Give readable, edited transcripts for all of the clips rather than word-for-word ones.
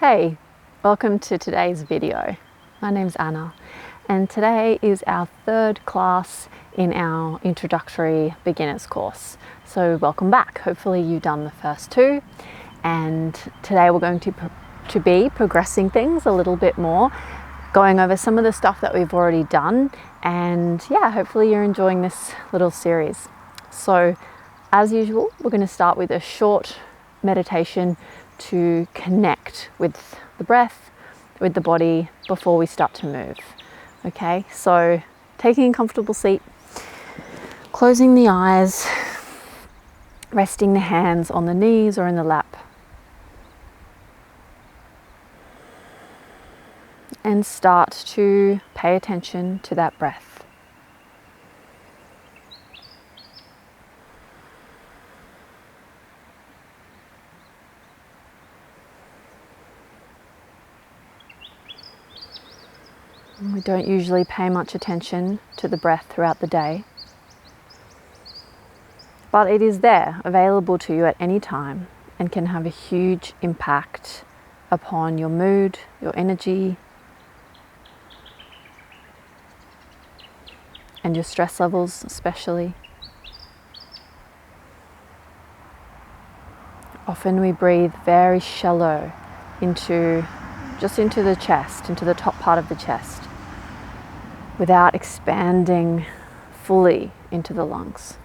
Hey, welcome to today's video. My name's Anna and today is our third class in our Introductory beginners course. So welcome back. Hopefully you've done the first two, and today we're going to be progressing things a little bit more, going over some of the stuff that we've already done, and yeah, hopefully you're enjoying this little series. So as usual, we're going to start with a short meditation to connect with the breath, with the body before we start to move. Okay, so taking a comfortable seat, closing the eyes, resting the hands on the knees or in the lap, and start to pay attention to that breath. We don't usually pay much attention to the breath throughout the day, but it is there, available to you at any time, and can have a huge impact upon your mood, your energy, and your stress levels especially. Often we breathe very shallow into the chest, into the top part of the chest, without expanding fully into the lungs.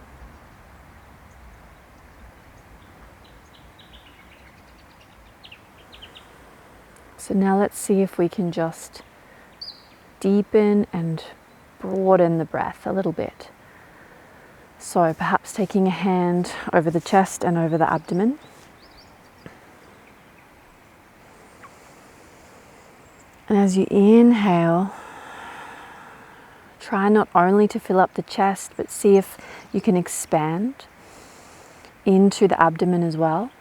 So now let's see if we can just deepen and broaden the breath a little bit. So perhaps taking a hand over the chest and over the abdomen. And as you inhale, try not only to fill up the chest, but see if you can expand into the abdomen as well.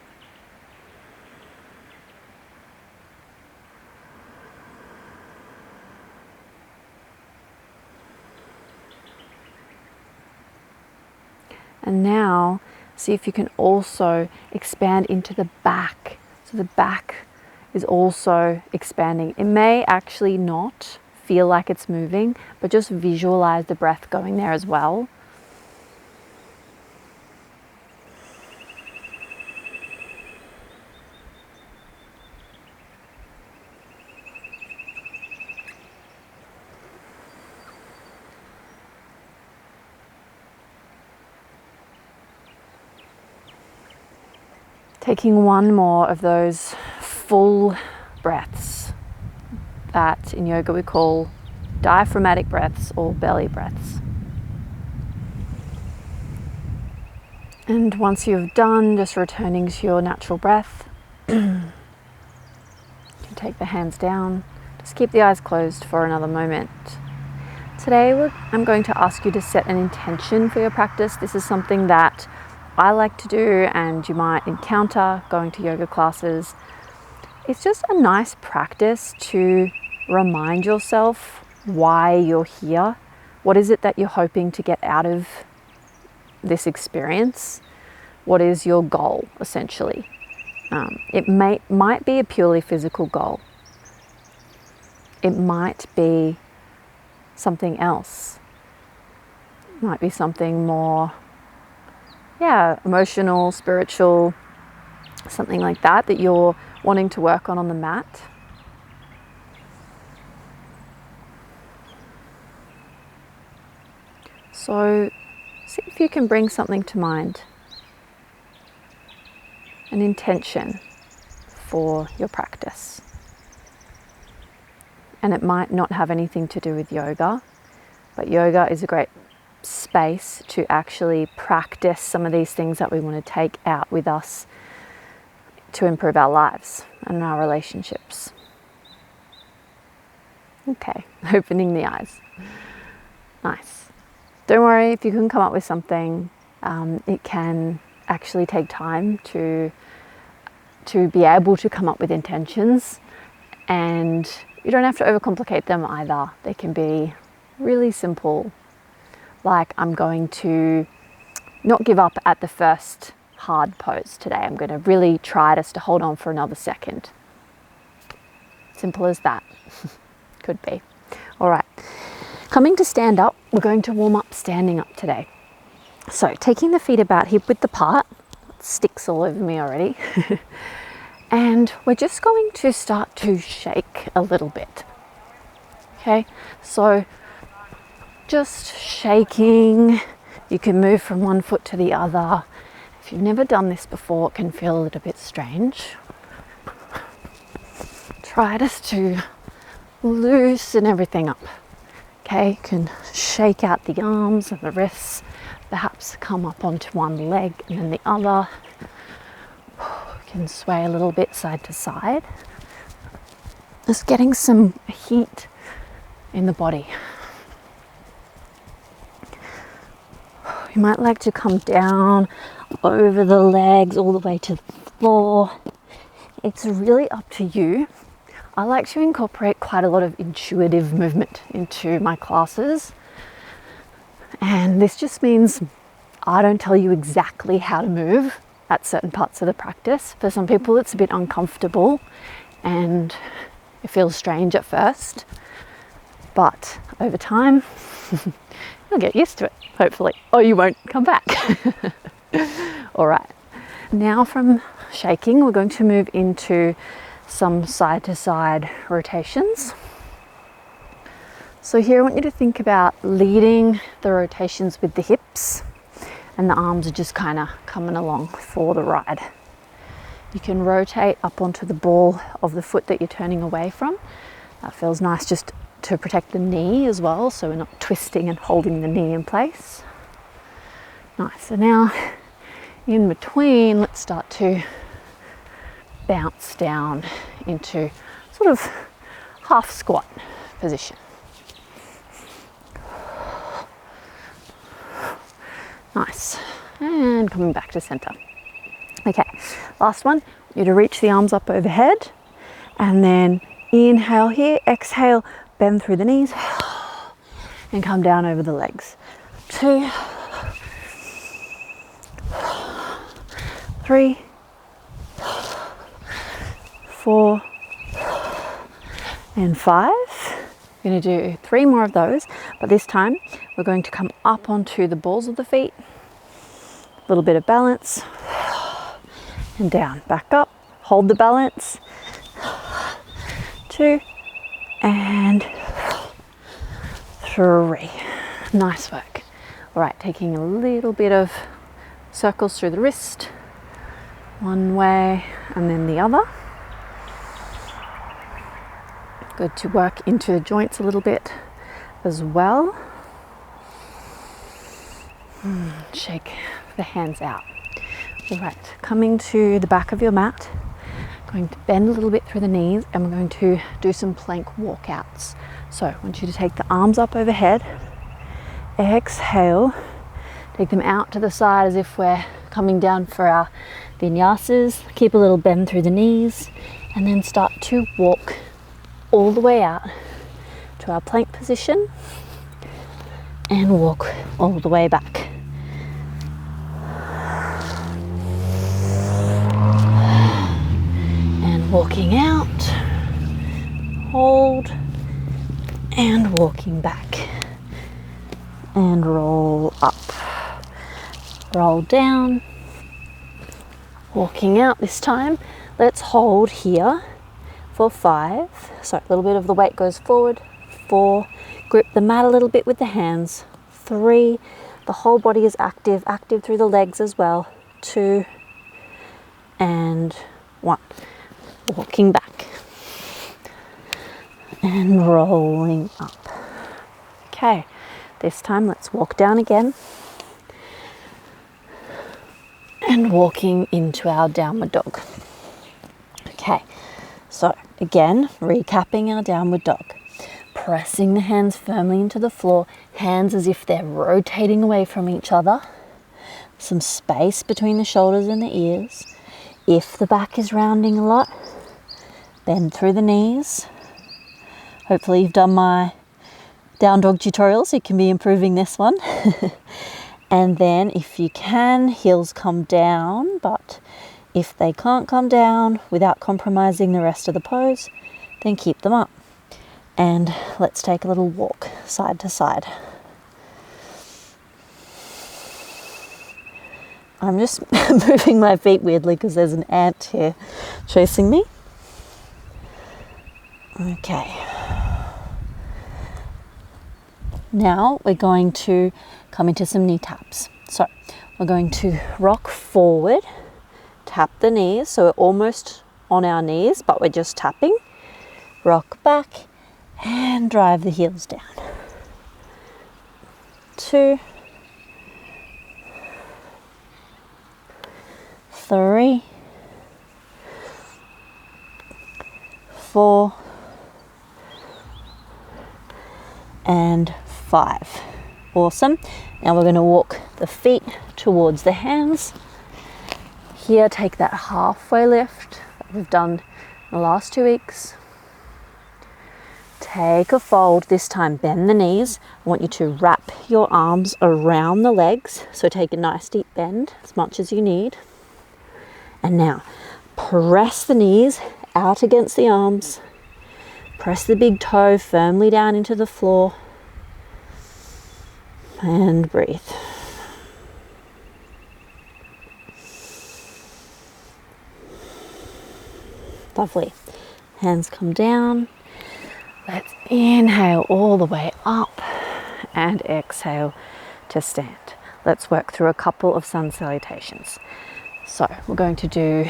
And now see if you can also expand into the back. So the back is also expanding. It may actually not feel like it's moving, but just visualize the breath going there as well. Taking one more of those full breaths that in yoga we call diaphragmatic breaths or belly breaths. And once you've done, just returning to your natural breath, you can take the hands down, just keep the eyes closed for another moment. Today I'm going to ask you to set an intention for your practice. This is something that I like to do and you might encounter going to yoga classes. It's just a nice practice to remind yourself why you're here. What is it that you're hoping to get out of this experience? What is your goal, essentially? It might be a purely physical goal. It might be something else. It might be something more emotional, spiritual, something like that you're wanting to work on the mat. So see if you can bring something to mind, an intention for your practice. And it might not have anything to do with yoga, but yoga is a great space to actually practice some of these things that we want to take out with us to improve our lives and our relationships. Okay, opening the eyes. Nice. Don't worry if you can come up with something. It can actually take time to be able to come up with intentions, and you don't have to overcomplicate them either. They can be really simple, like I'm going to not give up at the first hard pose today. I'm going to really try just to hold on for another second. Simple as that. Could be. All right. Coming to stand up, we're going to warm up standing up today. So taking the feet about hip width apart, sticks all over me already. And we're just going to start to shake a little bit. Okay, so just shaking. You can move from one foot to the other. If you've never done this before, it can feel a little bit strange. Try just to loosen everything up. Okay, you can shake out the arms and the wrists, perhaps come up onto one leg and then the other. You can sway a little bit side to side. Just getting some heat in the body. You might like to come down over the legs all the way to the floor. It's really up to you. I like to incorporate quite a lot of intuitive movement into my classes. And this just means I don't tell you exactly how to move at certain parts of the practice. For some people, it's a bit uncomfortable and it feels strange at first. But over time, you'll get used to it, hopefully. Or you won't come back. All right. Now from shaking, we're going to move into some side to side rotations. So here I want you to think about leading the rotations with the hips, and the arms are just kind of coming along for the ride. You can rotate up onto the ball of the foot that you're turning away from. That feels nice just to protect the knee as well, so we're not twisting and holding the knee in place. Nice. So now in between, let's start to bounce down into sort of half squat position. Nice. And coming back to center. Okay, last one. You to reach the arms up overhead, and then inhale here, exhale, bend through the knees and come down over the legs. 2, 3, 4 and 5. We're going to do 3 more of those, but this time we're going to come up onto the balls of the feet, a little bit of balance, and down, back up, hold the balance, 2 and 3. Nice work. All right, taking a little bit of circles through the wrist, one way and then the other. Good to work into the joints a little bit as well. Shake the hands out. All right, coming to the back of your mat, going to bend a little bit through the knees, and we're going to do some plank walkouts. So I want you to take the arms up overhead, exhale, take them out to the side as if we're coming down for our vinyasas. Keep a little bend through the knees, and then start to walk all the way out to our plank position and walk all the way back. And walking out, hold, and walking back. And roll up, roll down, walking out this time. Let's hold here for 5. So a little bit of the weight goes forward. 4, grip the mat a little bit with the hands. 3, the whole body is active through the legs as well. 2 and 1. Walking back and rolling up. Okay, this time let's walk down again and walking into our downward dog. Okay, so again, recapping our downward dog. Pressing the hands firmly into the floor, hands as if they're rotating away from each other. Some space between the shoulders and the ears. If the back is rounding a lot, bend through the knees. Hopefully you've done my down dog tutorial, so you can be improving this one. And then if you can, heels come down, but if they can't come down without compromising the rest of the pose, then keep them up. And let's take a little walk side to side. I'm just moving my feet weirdly because there's an ant here chasing me. Okay. Now we're going to come into some knee taps. So we're going to rock forward, tap the knees, so we're almost on our knees, but we're just tapping. Rock back and drive the heels down. 2, 3, 4, and 5. Awesome. Now we're going to walk the feet towards the hands. Here, take that halfway lift that we've done in the last 2 weeks. Take a fold. This time bend the knees. I want you to wrap your arms around the legs. So take a nice deep bend, as much as you need. And now press the knees out against the arms. Press the big toe firmly down into the floor. And breathe. Lovely. Hands come down. Let's inhale all the way up and exhale to stand. Let's work through a couple of sun salutations. So we're going to do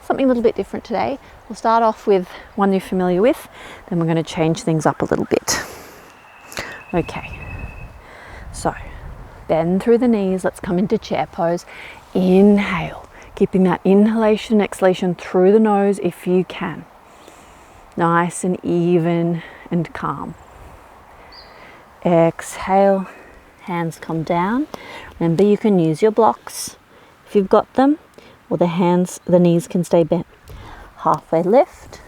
something a little bit different today. We'll start off with one you're familiar with, then we're going to change things up a little bit. Okay, so bend through the knees. Let's come into chair pose. Inhale, keeping that inhalation, exhalation through the nose if you can. Nice and even and calm. Exhale, hands come down. Remember, you can use your blocks if you've got them, or the knees can stay bent. Halfway lift.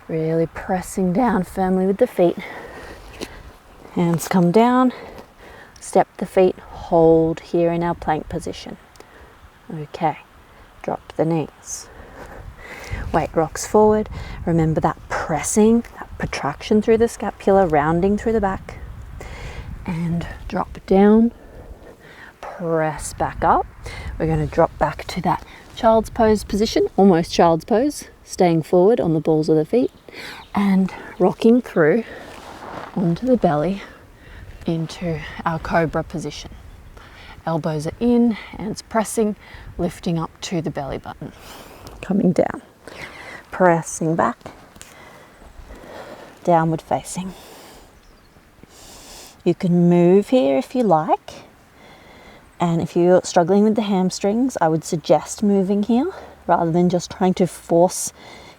Really pressing down firmly with the feet. Hands come down. Step the feet, hold here in our plank position. Okay, drop the knees. Weight rocks forward. Remember that pressing, that protraction through the scapula, rounding through the back. And drop down. Press back up. We're going to drop back to that child's pose position, almost child's pose, staying forward on the balls of the feet and rocking through onto the belly into our cobra position. Elbows are in, hands pressing, lifting up to the belly button. Coming down. Pressing back, downward facing. You can move here if you like, and if you're struggling with the hamstrings, I would suggest moving here rather than just trying to force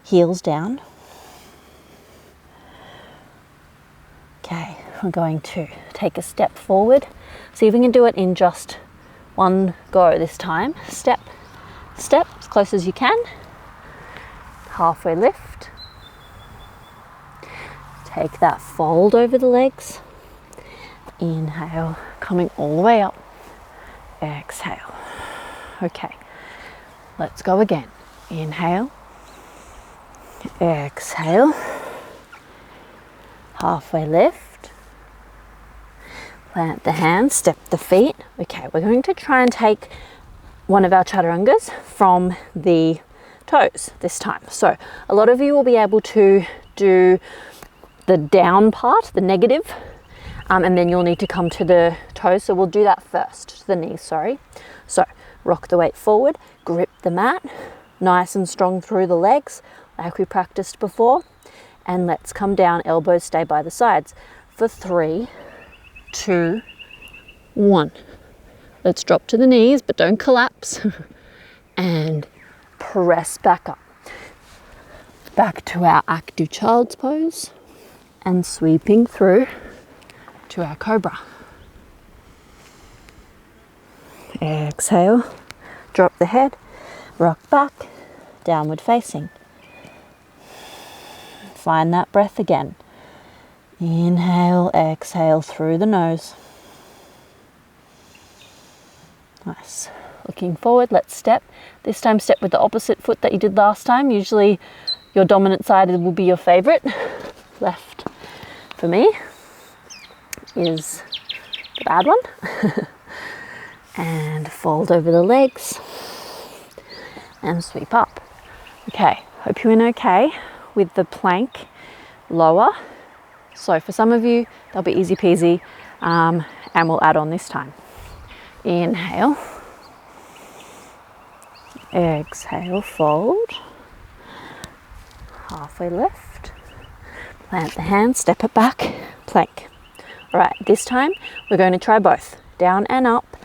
heels down. Okay, we're going to take a step forward. See if we can do it in just one go this time. Step, step, as close as you can. Halfway lift. Take that fold over the legs. Inhale, coming all the way up. Exhale. Okay, let's go again. Inhale. Exhale. Halfway lift. Plant the hands, step the feet. Okay, we're going to try and take one of our chaturangas from the toes this time. So a lot of you will be able to do the down part, the negative, and then you'll need to come to the toes. So we'll do that first, to the knees, sorry. So rock the weight forward, grip the mat, nice and strong through the legs, like we practiced before. And let's come down, elbows stay by the sides for 3, 2, 1. Let's drop to the knees, but don't collapse. And press back up. Back to our active child's pose and sweeping through to our cobra. Exhale, drop the head, rock back, downward facing. Find that breath again. Inhale, exhale through the nose. Nice. Looking forward, let's step. This time step with the opposite foot that you did last time. Usually Your dominant side will be your favorite. Left for me is the bad one. And fold over the legs and sweep up. Okay, hope you're in okay with the plank lower. So for some of you, they'll be easy peasy, and we'll add on this time. Inhale, exhale, fold, halfway lift, plant the hand, step it back, plank. All right, this time we're going to try both, down and up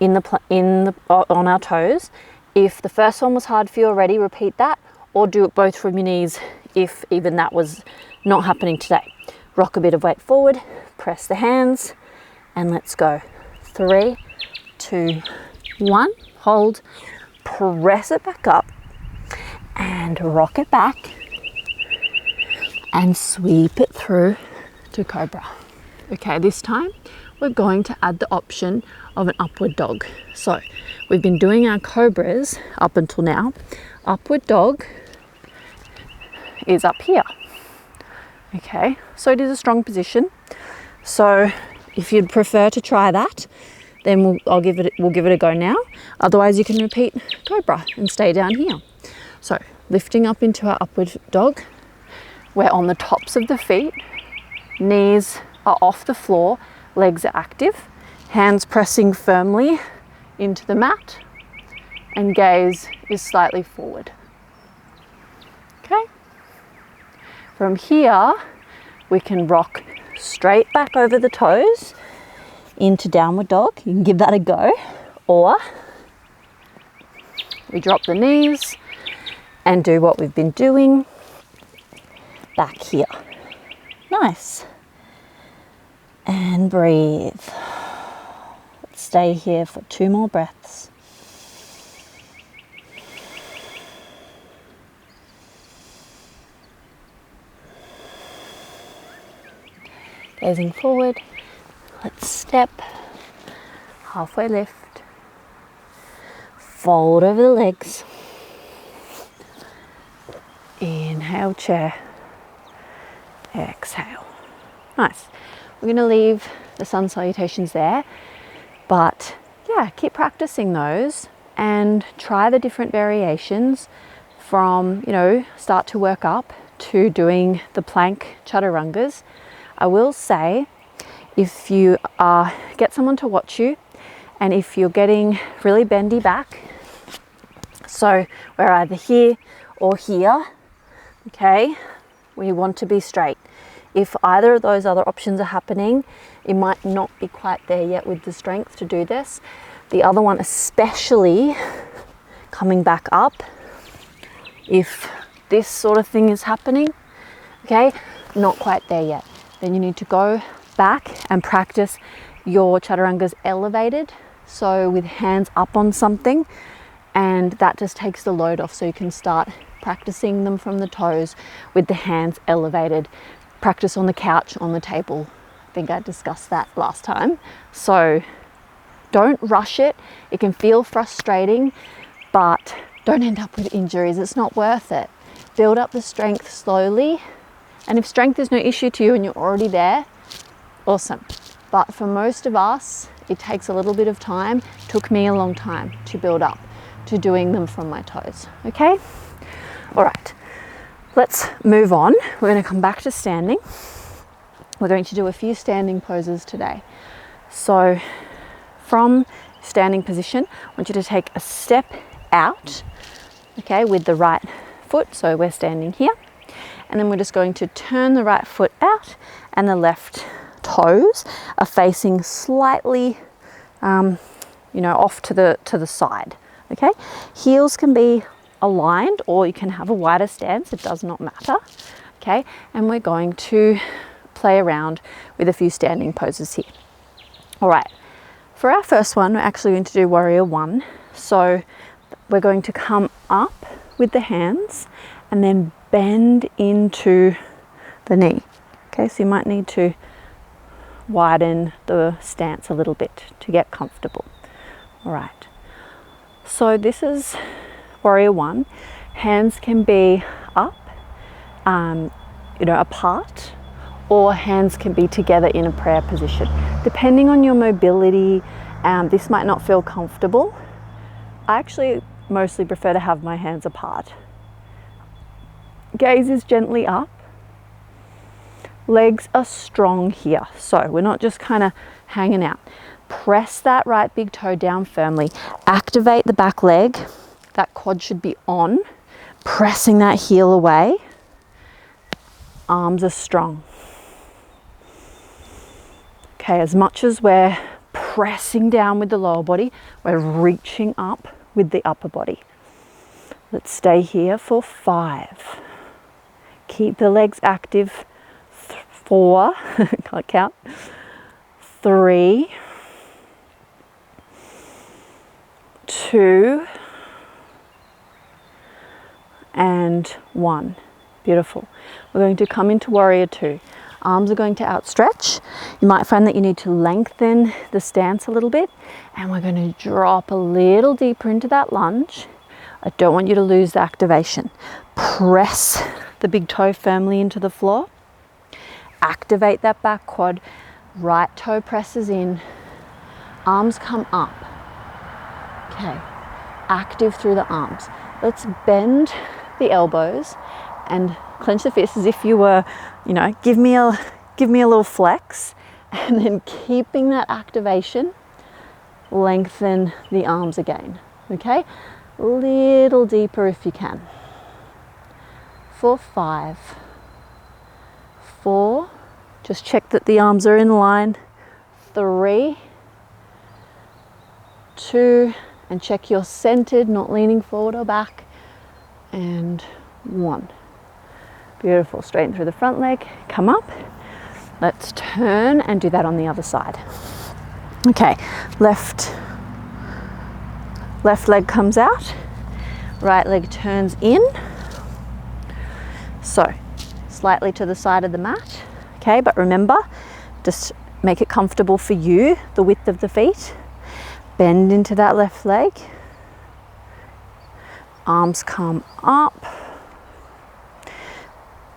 on our toes. If the first one was hard for you already, repeat that, or do it both from your knees if even that was not happening today. Rock a bit of weight forward, press the hands, and let's go. 3, 2, 1, hold, press it back up, and rock it back, and sweep it through to cobra. Okay, this time we're going to add the option of an upward dog. So we've been doing our cobras up until now. Upward dog is up here. Okay, so it is a strong position. So if you'd prefer to try that, then we'll give it a go now. Otherwise, you can repeat cobra and stay down here. So lifting up into our upward dog. We're on the tops of the feet. Knees are off the floor. Legs are active. Hands pressing firmly into the mat. And gaze is slightly forward. Okay. From here, we can rock straight back over the toes into downward dog. You can give that a go. Or we drop the knees and do what we've been doing back here. Nice. And breathe. Let's stay here for 2 more breaths. Gazing forward, let's step, halfway lift, fold over the legs, inhale chair, exhale. Nice. We're going to leave the sun salutations there, but yeah, keep practicing those and try the different variations from, start to work up to doing the plank chaturangas. I will say, if you get someone to watch you, and if you're getting really bendy back, so we're either here or here, okay, we want to be straight. If either of those other options are happening, it might not be quite there yet with the strength to do this. The other one, especially coming back up, if this sort of thing is happening, okay, not quite there yet. Then you need to go back and practice your chaturangas elevated, so with hands up on something, and that just takes the load off, so you can start practicing them from the toes with the hands elevated. Practice on the couch, on the table. I think I discussed that last time. So don't rush it. It can feel frustrating, but don't end up with injuries. It's not worth it. Build up the strength slowly. And if strength is no issue to you and you're already there, awesome. But for most of us, it takes a little bit of time. It took me a long time to build up to doing them from my toes, okay? All right, let's move on. We're going to come back to standing. We're going to do a few standing poses today. So from standing position, I want you to take a step out, okay, with the right foot. So we're standing here. And then we're just going to turn the right foot out, and the left toes are facing slightly, off to the side. Okay, heels can be aligned, or you can have a wider stance. It does not matter. Okay, and we're going to play around with a few standing poses here. All right. For our first one, we're actually going to do warrior 1. So we're going to come up with the hands and then bend into the knee. Okay, so you might need to widen the stance a little bit to get comfortable. All right, so this is warrior 1. Hands can be up apart, or hands can be together in a prayer position. Depending on your mobility, this might not feel comfortable. I actually mostly prefer to have my hands apart. Gaze is gently up. Legs are strong here, so we're not just kind of hanging out. Press that right big toe down firmly. Activate the back leg. That quad should be on. Pressing that heel away. Arms are strong. Okay, as much as we're pressing down with the lower body, we're reaching up with the upper body. Let's stay here for 5. Keep the legs active. 4, can't count. 3, 2, and 1. Beautiful. We're going to come into warrior 2. Arms are going to outstretch. You might find that you need to lengthen the stance a little bit, and we're going to drop a little deeper into that lunge. I don't want you to lose the activation. Press the big toe firmly into the floor. Activate that back quad. Right toe presses in. Arms come up. Okay. Active through the arms. Let's bend the elbows and clench the fists as if you were, give me a little flex, and then keeping that activation, lengthen the arms again. Okay? A little deeper if you can. For 5, 4, just check that the arms are in line. 3, 2, and check you're centered, not leaning forward or back. And 1. Beautiful. Straighten through the front leg, come up. Let's turn and do that on the other side. Okay, left leg comes out, right leg turns in. So, slightly to the side of the mat. Okay, but remember, just make it comfortable for you, the width of the feet. Bend into that left leg. Arms come up.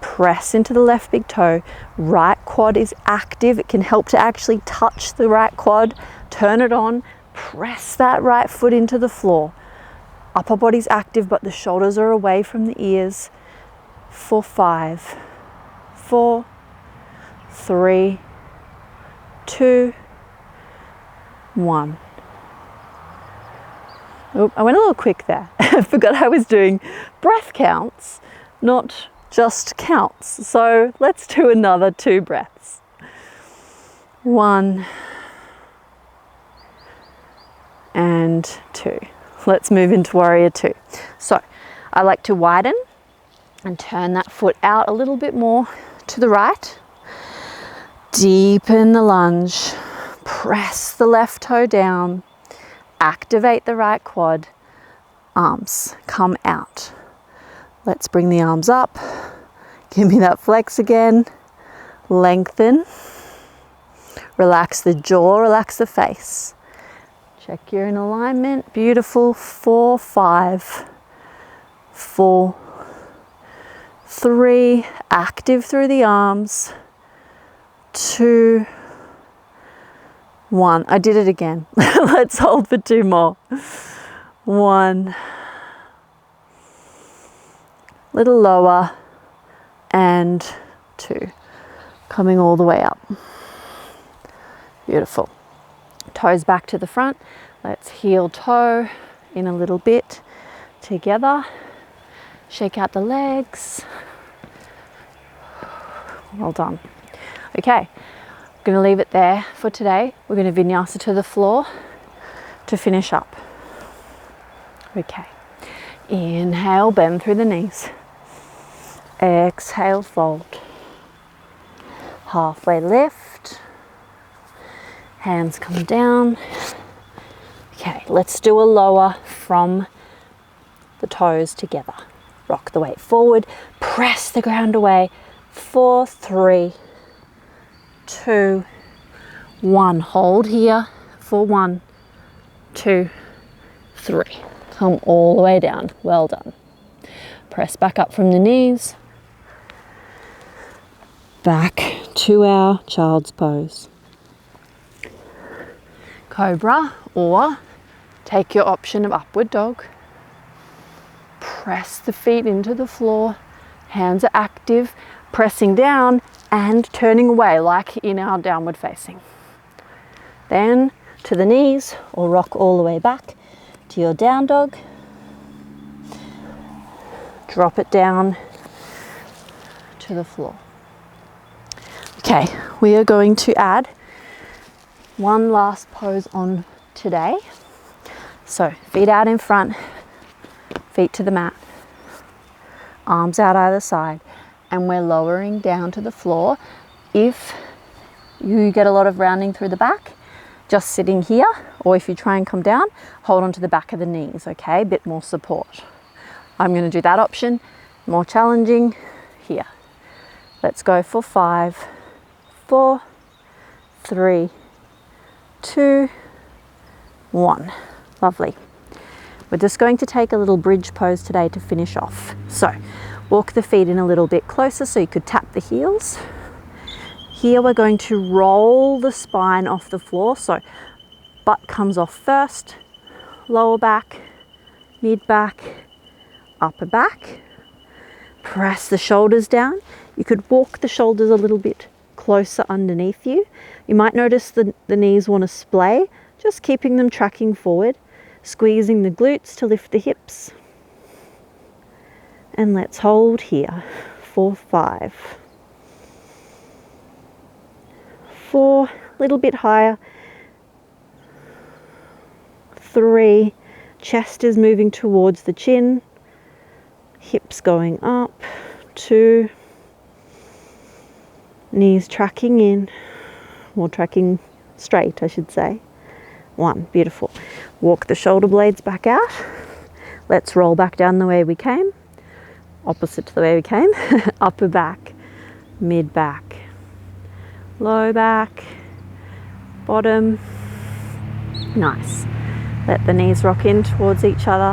Press into the left big toe. Right quad is active. It can help to actually touch the right quad. Turn it on. Press that right foot into the floor. Upper body's active, but the shoulders are away from the ears. For 5, 4, 3, 2, 1. Oh, I went a little quick there. I forgot I was doing breath counts, not just counts. So let's do another 2 breaths. 1 and 2. Let's move into warrior 2. So I like to widen and turn that foot out a little bit more to the right. Deepen the lunge. Press the left toe down. Activate the right quad. Arms come out. Let's bring the arms up. Give me that flex again. Lengthen. Relax the jaw, relax the face. Check you're in alignment. Beautiful. 4, 5, 4, 3, active through the arms. 2, 1. I did it again. Let's hold for 2 more. 1. Little lower. And 2. Coming all the way up. Beautiful. Toes back to the front. Let's heel toe in a little bit together. Shake out the legs. Well done. Okay, I'm going to leave it there for today. We're going to vinyasa to the floor to finish up. Okay, inhale, bend through the knees. Exhale, fold. Halfway lift. Hands come down. Okay, let's do a lower from the toes together. Rock the weight forward. Press the ground away. 4, 3, 2, 1. Hold here for 1, 2, 3. Come all the way down. Well done. Press back up from the knees. back to our child's pose. Cobra, or take your option of upward dog. Press the feet into the floor. Hands are active, pressing down and turning away like in our downward facing. Then to the knees, or rock all the way back to your down dog. Drop it down to the floor. Okay, we are going to add one last pose on today. So feet out in front, feet to the mat, arms out either side, and we're lowering down to the floor. If you get a lot of rounding through the back, just sitting here, or if you try and come down, hold on to the back of the knees, okay? A bit more support. I'm going to do that option, more challenging here. Let's go for 5, 4, 3, 2, 1. Lovely. We're just going to take a little bridge pose today to finish off. So walk the feet in a little bit closer so you could tap the heels. Here we're going to roll the spine off the floor. So butt comes off first, lower back, mid back, upper back. Press the shoulders down. You could walk the shoulders a little bit closer underneath you. You might notice the knees want to splay, just keeping them tracking forward, squeezing the glutes to lift the hips. And let's hold here for 5, 4, a little bit higher, 3, chest is moving towards the chin, hips going up, 2, knees tracking in, or tracking straight I should say, 1, beautiful. Walk the shoulder blades back out, let's roll back down the way we came, opposite to the way we came, upper back, mid back, low back, bottom, nice. Let the knees rock in towards each other.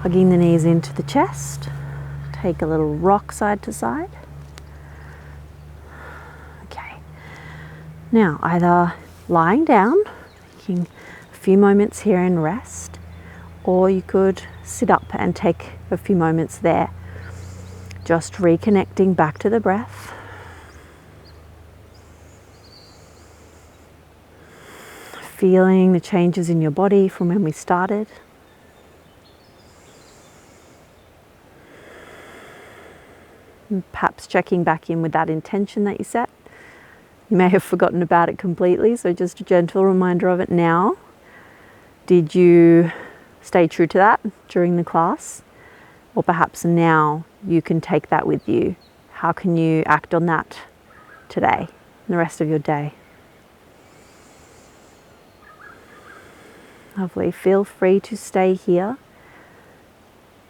Hugging the knees into the chest. Take a little rock side to side. Okay. Now either lying down, taking a few moments here and rest, or you could sit up and take a few moments there. Just reconnecting back to the breath. Feeling the changes in your body from when we started. And perhaps checking back in with that intention that you set. You may have forgotten about it completely, so just a gentle reminder of it now. Did you stay true to that during the class? Or perhaps now you can take that with you. How can you act on that today and the rest of your day? Lovely. Feel free to stay here.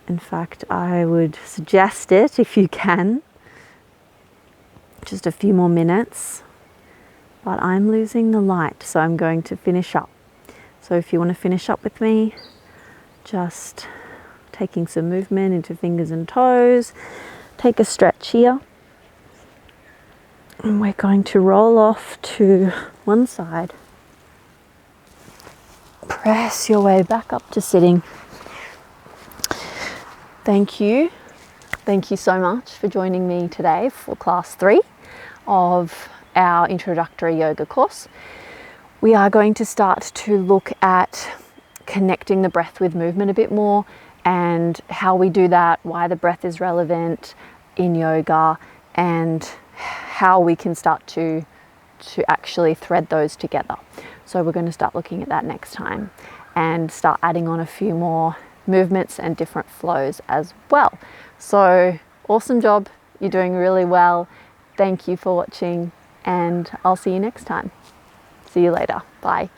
In fact, I would suggest it if you can. Just a few more minutes. But I'm losing the light, so I'm going to finish up. So if you want to finish up with me, just taking some movement into fingers and toes. Take a stretch here. And we're going to roll off to one side. Press your way back up to sitting. Thank you. Thank you so much for joining me today for class 3 of our introductory yoga course. We are going to start to look at connecting the breath with movement a bit more and how we do that, why the breath is relevant in yoga, and how we can start to actually thread those together. So we're going to start looking at that next time and start adding on a few more movements and different flows as well. So awesome job. You're doing really well. Thank you for watching, and I'll see you next time. See you later. Bye.